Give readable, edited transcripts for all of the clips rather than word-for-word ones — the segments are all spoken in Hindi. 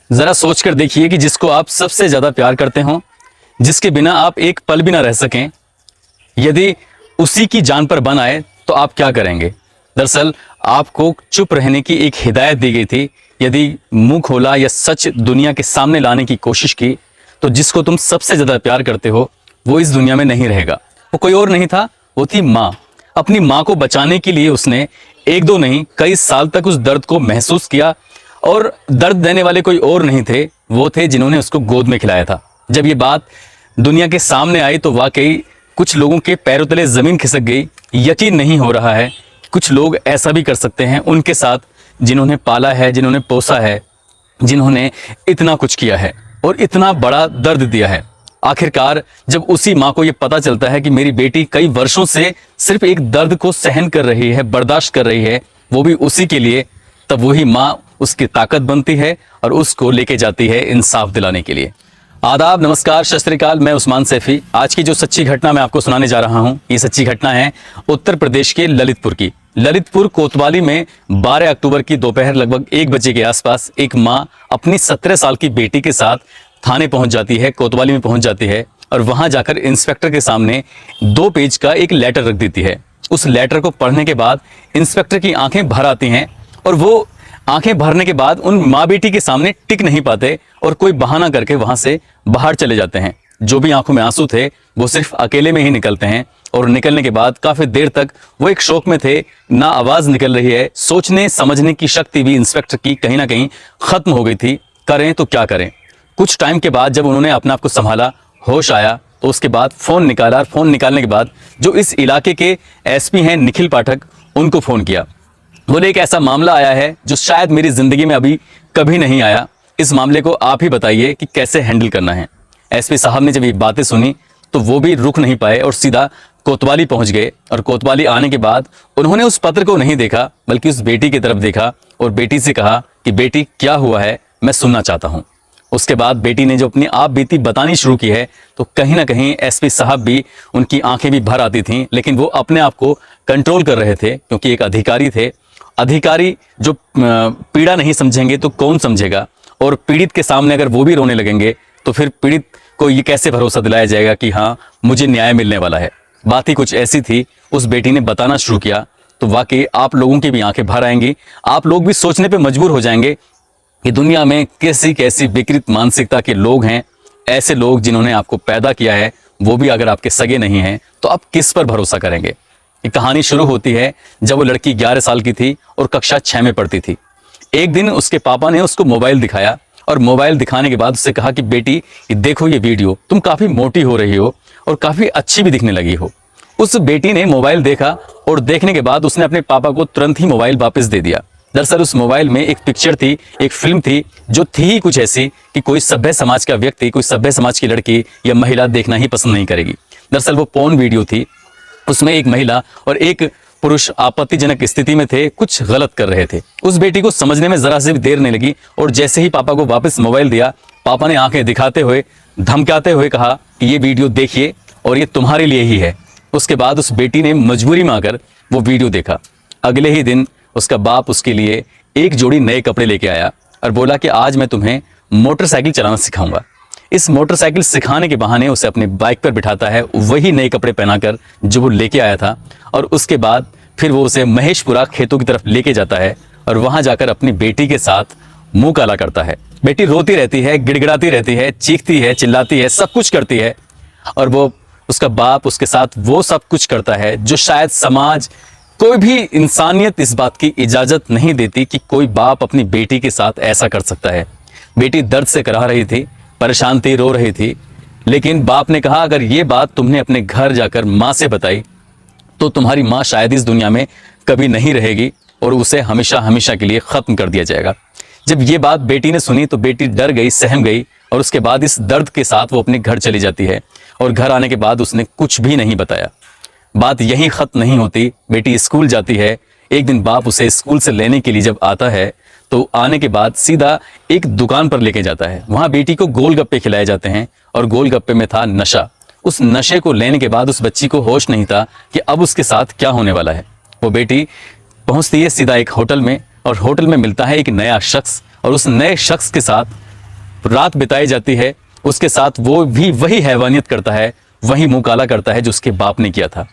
जरा सोचकर देखिए कि जिसको आप सबसे ज्यादा प्यार करते हो, जिसके बिना आप एक पल भी ना रह सकें, यदि उसी की जान पर बन आए तो आप क्या करेंगे। दरअसल आपको चुप रहने की एक हिदायत दी गई थी। यदि मुंह खोला या सच दुनिया के सामने लाने की कोशिश की तो जिसको तुम सबसे ज्यादा प्यार करते हो वो इस दुनिया में नहीं रहेगा। वो कोई और नहीं था, वो थी माँ। अपनी माँ को बचाने के लिए उसने एक दो नहीं कई साल तक उस दर्द को महसूस किया, और दर्द देने वाले कोई और नहीं थे, वो थे जिन्होंने उसको गोद में खिलाया था। जब ये बात दुनिया के सामने आई तो वाकई कुछ लोगों के पैरों तले जमीन खिसक गई। यकीन नहीं हो रहा है कि कुछ लोग ऐसा भी कर सकते हैं उनके साथ, जिन्होंने पाला है, जिन्होंने पोसा है, जिन्होंने इतना कुछ किया है और इतना बड़ा दर्द दिया है। आखिरकार जब उसी माँ को यह पता चलता है कि मेरी बेटी कई वर्षों से सिर्फ एक दर्द को सहन कर रही है, बर्दाश्त कर रही है, वो भी उसी के लिए, तब वही माँ उसकी ताकत बनती है और उसको लेके जाती है इंसाफ दिलाने के लिए। आदाब, नमस्कार, सत श्री अकाल। मैं उस्मान सैफी। आज की जो सच्ची घटना मैं आपको सुनाने जा रहा हूं, ये सच्ची घटना है उत्तर प्रदेश के ललितपुर की। ललितपुर कोतवाली में 12 अक्टूबर की दोपहर लगभग 1 बजे के आसपास एक माँ अपनी 17 साल की बेटी के साथ थाने पहुंच जाती है, कोतवाली में पहुंच जाती है, और वहां जाकर इंस्पेक्टर के सामने 2 पेज का एक लेटर रख देती है। उस लेटर को पढ़ने के बाद इंस्पेक्टर की आंखें भर आती हैं, और वो आंखें भरने के बाद उन माँ बेटी के सामने टिक नहीं पाते और कोई बहाना करके वहां से बाहर चले जाते हैं। जो भी आंखों में आंसू थे वो सिर्फ अकेले में ही निकलते हैं, और निकलने के बाद काफी देर तक वो एक शोक में थे, ना आवाज निकल रही है। सोचने समझने की शक्ति भी इंस्पेक्टर की कहीं ना कहीं खत्म हो गई थी। करें तो क्या करें। कुछ टाइम के बाद जब उन्होंने अपने आप को संभाला, होश आया, तो उसके बाद फोन निकाला, और फोन निकालने के बाद जो इस इलाके के एसपी हैं निखिल पाठक, उनको फोन किया। बोले एक ऐसा मामला आया है जो शायद मेरी जिंदगी में अभी कभी नहीं आया, इस मामले को आप ही बताइए कि कैसे हैंडल करना है। एसपी साहब ने जब ये बातें सुनी तो वो भी रुक नहीं पाए और सीधा कोतवाली पहुंच गए। और कोतवाली आने के बाद उन्होंने उस पत्र को नहीं देखा, बल्कि उस बेटी की तरफ देखा और बेटी से कहा कि बेटी क्या हुआ है, मैं सुनना चाहता हूं। उसके बाद बेटी ने जो अपनी आप बीती बतानी शुरू की है, तो कहीं ना कहीं एसपी साहब भी, उनकी आंखें भी भर आती थीं, लेकिन वो अपने आप को कंट्रोल कर रहे थे, क्योंकि एक अधिकारी थे। अधिकारी जो पीड़ा नहीं समझेंगे तो कौन समझेगा, और पीड़ित के सामने अगर वो भी रोने लगेंगे तो फिर पीड़ित को ये कैसे भरोसा दिलाया जाएगा कि हाँ मुझे न्याय मिलने वाला है। बात ही कुछ ऐसी थी। उस बेटी ने बताना शुरू किया तो वाकई आप लोगों की भी आंखें भर आएंगी। आप लोग भी सोचने पे मजबूर हो जाएंगे कि दुनिया में कैसी कैसी विकृत मानसिकता के लोग हैं। ऐसे लोग जिन्होंने आपको पैदा किया है, वो भी अगर आपके सगे नहीं हैं तो आप किस पर भरोसा करेंगे। ये कहानी शुरू होती है जब वो लड़की 11 साल की थी और कक्षा 6 में पढ़ती थी। एक दिन उसके पापा ने उसको मोबाइल दिखाया, और मोबाइल दिखाने के बाद उससे कहा कि बेटी ये देखो ये वीडियो, तुम काफी मोटी हो रही हो और काफी अच्छी भी दिखने लगी हो। उस बेटी ने मोबाइल देखा, और देखने के बाद उसने अपने पापा को तुरंत ही मोबाइल वापस दे दिया। दरअसल उस मोबाइल में एक पिक्चर थी, एक फिल्म थी, जो थी ही कुछ ऐसी कि कोई सभ्य समाज का व्यक्ति, कोई सभ्य समाज की लड़की या महिला देखना ही पसंद नहीं करेगी। दरअसल वो पोर्न वीडियो थी। उसमें एक महिला और एक पुरुष आपत्तिजनक स्थिति में थे, कुछ गलत कर रहे थे। उस बेटी को समझने में जरा से भी देर नहीं लगी, और जैसे ही पापा को वापस मोबाइल दिया, पापा ने आंखें दिखाते हुए, धमकाते हुए कहा कि ये वीडियो देखिए और ये तुम्हारे लिए ही है। उसके बाद उस बेटी ने मजबूरी में आकर वो वीडियो देखा। अगले ही दिन उसका बाप उसके लिए एक जोड़ी नए कपड़े लेके आया और बोला कि आज मैं तुम्हें मोटरसाइकिल चलाना सिखाऊंगा। इस मोटरसाइकिल सिखाने के बहाने उसे अपने बाइक पर बिठाता है, वही नए कपड़े पहनाकर जो वो लेके आया था, और उसके बाद फिर वो उसे महेशपुरा खेतों की तरफ लेके जाता है, और वहां जाकर अपनी बेटी के साथ मुंह काला करता है। बेटी रोती रहती है, गिड़गिड़ाती रहती है, चीखती है, चिल्लाती है, सब कुछ करती है, और वो उसका बाप उसके साथ वो सब कुछ करता है जो शायद समाज, कोई भी इंसानियत इस बात की इजाजत नहीं देती कि कोई बाप अपनी बेटी के साथ ऐसा कर सकता है। बेटी दर्द से कराह रही थी, परेशान थी, रो रही थी, लेकिन बाप ने कहा अगर ये बात तुमने अपने घर जाकर माँ से बताई तो तुम्हारी माँ शायद इस दुनिया में कभी नहीं रहेगी, और उसे हमेशा हमेशा के लिए खत्म कर दिया जाएगा। जब ये बात बेटी ने सुनी तो बेटी डर गई, सहम गई, और उसके बाद इस दर्द के साथ वो अपने घर चली जाती है, और घर आने के बाद उसने कुछ भी नहीं बताया। बात यहीं खत्म नहीं होती। बेटी स्कूल जाती है। एक दिन बाप उसे स्कूल से लेने के लिए जब आता है तो आने के बाद सीधा एक दुकान पर लेके जाता है। वहां बेटी को गोलगप्पे खिलाए जाते हैं, और गोलगप्पे में था नशा। उस नशे को लेने के बाद उस बच्ची को होश नहीं था कि अब उसके साथ क्या होने वाला है। वो बेटी पहुंचती है सीधा एक होटल में, और होटल में मिलता है एक नया शख्स, और उस नए शख्स के साथ रात बिताई जाती है उसके साथ वो भी वही हैवानियत करता है, वही मुंह काला करता है जो उसके बाप ने किया था।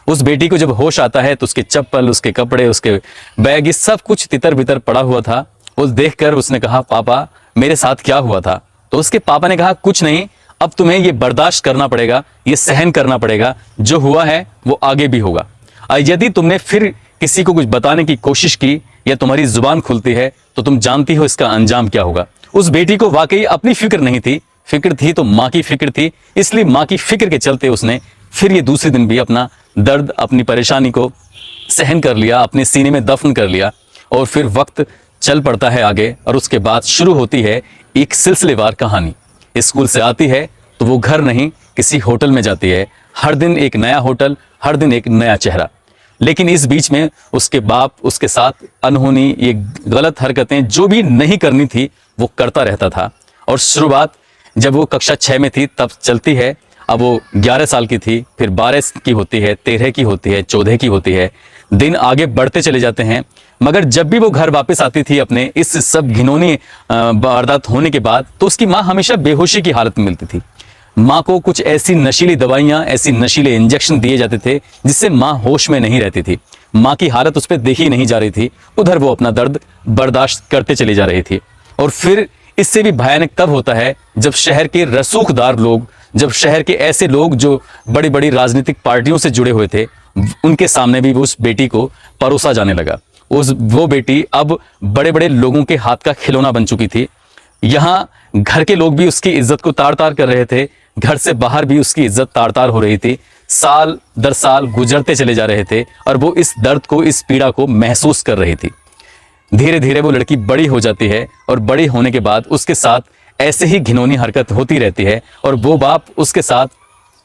उस बेटी को जब होश आता है तो उसके चप्पल, उसके कपड़े, उसके बैग, ये सब कुछ तितर बितर पड़ा हुआ था। उस देखकर उसने कहा, पापा मेरे साथ क्या हुआ था? तो उसके पापा ने कहा, कुछ नहीं, अब तुम्हें ये बर्दाश्त करना पड़ेगा, ये सहन करना पड़ेगा, जो हुआ है वो आगे भी होगा। यदि तुमने फिर किसी को कुछ बताने की कोशिश की या तुम्हारी जुबान खुलती है तो तुम जानती हो इसका अंजाम क्या होगा। उस बेटी को वाकई अपनी फिक्र नहीं थी, फिक्र थी तो माँ की फिक्र थी, इसलिए माँ की फिक्र के चलते उसने फिर ये दूसरे दिन भी अपना दर्द, अपनी परेशानी को सहन कर लिया, अपने सीने में दफन कर लिया। और फिर वक्त चल पड़ता है आगे और उसके बाद शुरू होती है एक सिलसिलेवार कहानी। स्कूल से आती है तो वो घर नहीं किसी होटल में जाती है, हर दिन एक नया होटल, हर दिन एक नया चेहरा। लेकिन इस बीच में उसके बाप उसके साथ अनहोनी, ये गलत हरकतें जो भी नहीं करनी थी वो करता रहता था। और शुरुआत जब वो कक्षा 6 में थी तब चलती है। अब वो 11 साल की थी, फिर 12 की होती है, 13 की होती है, 14 की होती है। दिन आगे बढ़ते चले जाते हैं। मगर जब भी वो घर वापस आती थी अपने इस सब घिनौनी वारदात होने के बाद, तो उसकी माँ हमेशा बेहोशी की हालत में मिलती थी। माँ को कुछ ऐसी नशीली दवाइयाँ, ऐसी नशीले इंजेक्शन दिए जाते थे जिससे माँ होश में नहीं रहती थी। माँ की हालत उस पर देखी नहीं जा रही थी, उधर वो अपना दर्द बर्दाश्त करते चली जा रही थी। और फिर इससे भी भयानक तब होता है जब शहर के रसूखदार लोग, जब शहर के ऐसे लोग जो बड़ी बड़ी राजनीतिक पार्टियों से जुड़े हुए थे, उनके सामने भी उस बेटी को परोसा जाने लगा। वो बेटी अब बड़े बड़े लोगों के हाथ का खिलौना बन चुकी थी। यहाँ घर के लोग भी उसकी इज्जत को तार तार कर रहे थे, घर से बाहर भी उसकी इज्जत तार तार हो रही थी। साल दर साल गुजरते चले जा रहे थे और वो इस दर्द को, इस पीड़ा को महसूस कर रही थी। धीरे धीरे वो लड़की बड़ी हो जाती है और बड़ी होने के बाद उसके साथ ऐसे ही घिनौनी हरकत होती रहती है और वो बाप उसके साथ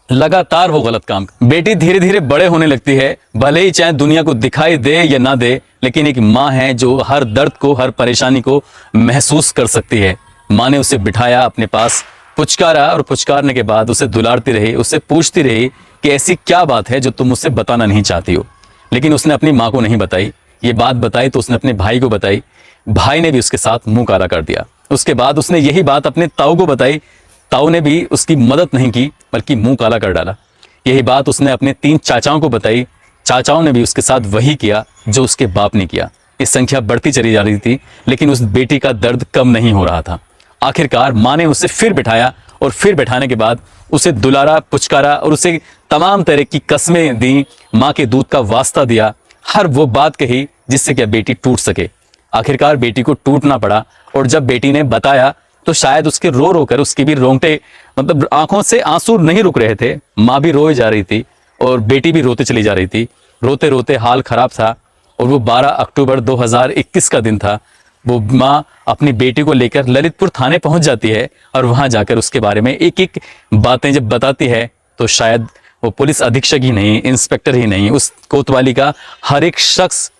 लगातार वो गलत काम। बेटी धीरे धीरे बड़े होने लगती है, भले ही चाहे दुनिया को दिखाई दे या ना दे, लेकिन एक माँ है जो हर दर्द को, हर परेशानी को महसूस कर सकती है। माँ ने उसे बिठाया अपने पास, पुचकारा और पुचकारने के बाद उसे दुलारती रही, उससे पूछती रही कि ऐसी क्या बात है जो तुम मुझसे बताना नहीं चाहती हो। लेकिन उसने अपनी माँ को नहीं बताई। ये बात बताई तो उसने अपने भाई को बताई, भाई ने भी उसके साथ मुंह काला कर दिया। उसके बाद उसने यही बात अपने ताऊ को बताई, ताऊ ने भी उसकी मदद नहीं की बल्कि मुंह काला कर डाला। यही बात उसने अपने 3 चाचाओं को बताई, चाचाओं ने भी उसके साथ वही किया जो उसके बाप ने किया। इस संख्या बढ़ती चली जा रही थी लेकिन उस बेटी का दर्द कम नहीं हो रहा था। आखिरकार माँ ने उसे फिर बिठाया और फिर बैठाने के बाद उसे दुलारा, पुचकारा और उसे तमाम तरह की कस्में दी, माँ के दूध का वास्ता दिया, हर वो बात कही जिससे कि बेटी टूट सके। आखिरकार बेटी को टूटना पड़ा और जब बेटी ने बताया तो शायद उसके रो रो कर उसकी भी रोंगटे, मतलब आंखों से आंसू नहीं रुक रहे थे। माँ भी रोए जा रही थी और बेटी भी रोते चली जा रही थी। रोते रोते हाल खराब था और वो 12 अक्टूबर 2021 का दिन था। वो माँ अपनी बेटी को लेकर ललितपुर थाने पहुंच जाती है और वहां जाकर उसके बारे में एक एक बातें जब बताती है तो शायद वो पुलिस अधीक्षक ही नहीं, इंस्पेक्टर ही नहीं, उस कोतवाली का हर एक शख्स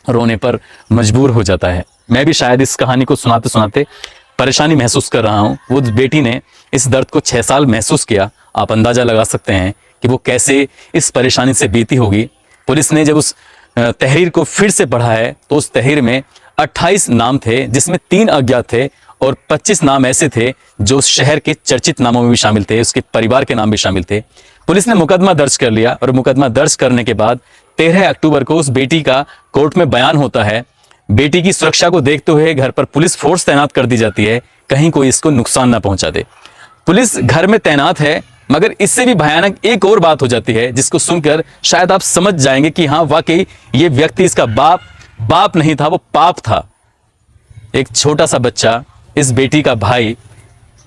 रोने पर मजबूर हो जाता है। मैं भी शायद इस कहानी को सुनाते सुनाते परेशानी महसूस कर रहा हूँ। वो बेटी ने इस दर्द को 6 साल महसूस किया। आप अंदाजा लगा सकते हैं कि वो कैसे इस परेशानी से बीती होगी। पुलिस ने जब उस तहरीर को फिर से पढ़ा है तो उस तहरीर में 28 नाम थे जिसमें 3 अज्ञात थे और 25 नाम ऐसे थे जो शहर के चर्चित नामों में भी शामिल थे, उसके परिवार के नाम भी शामिल थे। पुलिस ने मुकदमा दर्ज कर लिया और मुकदमा दर्ज करने के बाद 13 अक्टूबर को उस बेटी का कोर्ट में बयान होता है। बेटी की सुरक्षा को देखते हुए घर पर पुलिस फोर्स तैनात कर दी जाती है, कहीं कोई इसको नुकसान ना पहुंचा दे। पुलिस घर में तैनात है, मगर इससे भी भयानक एक और बात हो जाती है जिसको सुनकर शायद आप समझ जाएंगे कि हाँ वाकई ये व्यक्ति इसका बाप नहीं था, वो पाप था। एक छोटा सा बच्चा, इस बेटी का भाई,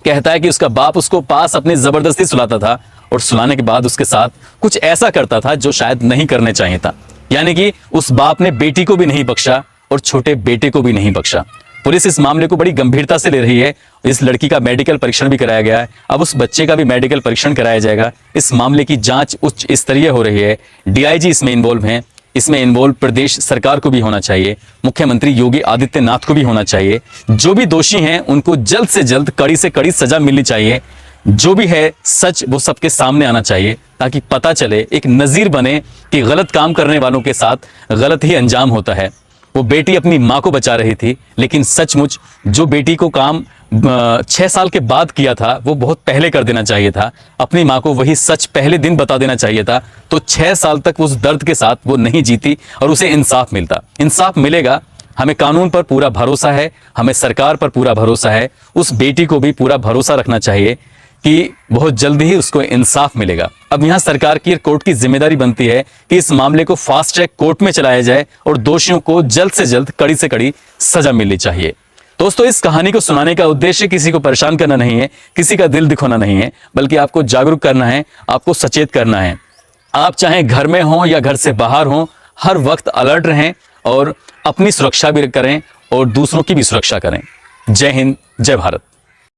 कहता है कि उसका बाप उसको पास अपने जबरदस्ती सुलाता था और सुलाने के बाद उसके साथ कुछ ऐसा करता था जो शायद नहीं करने चाहिए था। यानी कि उस बाप ने बेटी को भी नहीं बख्शा और छोटे बेटे को भी नहीं बख्शा। पुलिस इस मामले को बड़ी गंभीरता से ले रही है। इस लड़की का मेडिकल परीक्षण भी कराया गया है, अब उस बच्चे का भी मेडिकल परीक्षण कराया जाएगा। इस मामले की जांच उच्च स्तरीय हो रही है। डीआईजी इसमें इन्वॉल्व हैं। इसमें इन्वॉल्व प्रदेश सरकार को भी होना चाहिए, मुख्यमंत्री योगी आदित्यनाथ को भी होना चाहिए। जो भी दोषी हैं उनको जल्द से जल्द कड़ी से कड़ी सजा मिलनी चाहिए। जो भी है सच वो सबके सामने आना चाहिए ताकि पता चले, एक नजीर बने कि गलत काम करने वालों के साथ गलत ही अंजाम होता है। वो बेटी अपनी माँ को बचा रही थी, लेकिन सचमुच जो बेटी को काम 6 साल के बाद किया था वो बहुत पहले कर देना चाहिए था। अपनी माँ को वही सच पहले दिन बता देना चाहिए था, तो 6 साल तक उस दर्द के साथ वो नहीं जीती और उसे इंसाफ मिलता। इंसाफ मिलेगा, हमें कानून पर पूरा भरोसा है, हमें सरकार पर पूरा भरोसा है, उस बेटी को भी पूरा भरोसा रखना चाहिए कि बहुत जल्दी ही उसको इंसाफ मिलेगा। अब यहाँ सरकार की, कोर्ट की जिम्मेदारी बनती है कि इस मामले को फास्ट ट्रैक कोर्ट में चलाया जाए और दोषियों को जल्द से जल्द, कड़ी से कड़ी सजा मिलनी चाहिए। दोस्तों, इस कहानी को सुनाने का उद्देश्य किसी को परेशान करना नहीं है, किसी का दिल दिखाना नहीं है, बल्कि आपको जागरूक करना है, आपको सचेत करना है। आप चाहे घर में हो या घर से बाहर हो, हर वक्त अलर्ट रहें और अपनी सुरक्षा भी करें और दूसरों की भी सुरक्षा करें। जय हिंद, जय भारत।